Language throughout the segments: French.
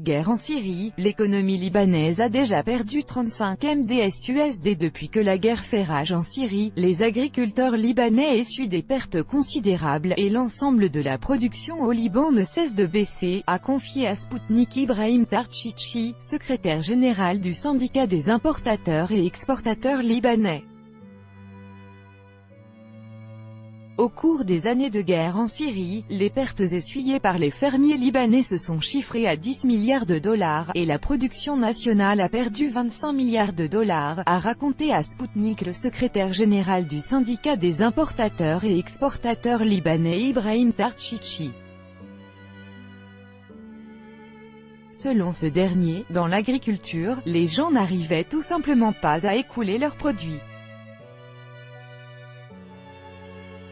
Guerre en Syrie, l'économie libanaise a déjà perdu 35 MDS-USD depuis que la guerre fait rage en Syrie. Les agriculteurs libanais essuient des pertes considérables, et l'ensemble de la production au Liban ne cesse de baisser, a confié à Sputnik Ibrahim Tarchichi, secrétaire général du syndicat des importateurs et exportateurs libanais. Au cours des années de guerre en Syrie, les pertes essuyées par les fermiers libanais se sont chiffrées à 10 milliards de dollars, et la production nationale a perdu 25 milliards de dollars, a raconté à Sputnik le secrétaire général du syndicat des importateurs et exportateurs libanais Ibrahim Tarchichi. Selon ce dernier, dans l'agriculture, les gens n'arrivaient tout simplement pas à écouler leurs produits.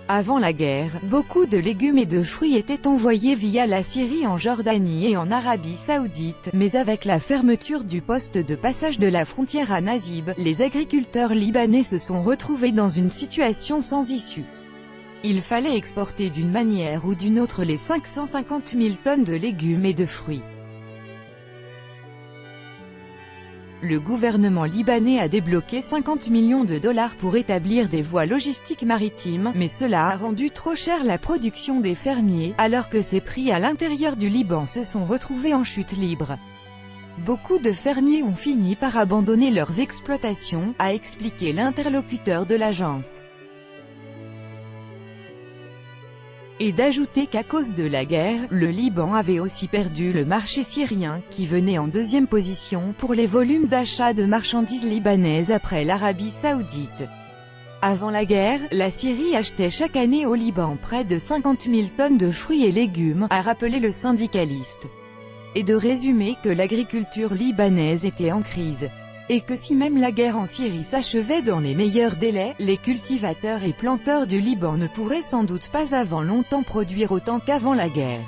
Avant la guerre, beaucoup de légumes et de fruits étaient envoyés via la Syrie en Jordanie et en Arabie Saoudite, mais avec la fermeture du poste de passage de la frontière à Nasib, les agriculteurs libanais se sont retrouvés dans une situation sans issue. Il fallait exporter d'une manière ou d'une autre les 550 000 tonnes de légumes et de fruits. Le gouvernement libanais a débloqué 50 millions de dollars pour établir des voies logistiques maritimes, mais cela a rendu trop cher la production des fermiers, alors que ces prix à l'intérieur du Liban se sont retrouvés en chute libre. Beaucoup de fermiers ont fini par abandonner leurs exploitations, a expliqué l'interlocuteur de l'agence. Et d'ajouter qu'à cause de la guerre, le Liban avait aussi perdu le marché syrien, qui venait en deuxième position pour les volumes d'achat de marchandises libanaises après l'Arabie Saoudite. Avant la guerre, la Syrie achetait chaque année au Liban près de 50 000 tonnes de fruits et légumes, a rappelé le syndicaliste. Et de résumer que l'agriculture libanaise était en crise. Et que si même la guerre en Syrie s'achevait dans les meilleurs délais, les cultivateurs et planteurs du Liban ne pourraient sans doute pas avant longtemps produire autant qu'avant la guerre.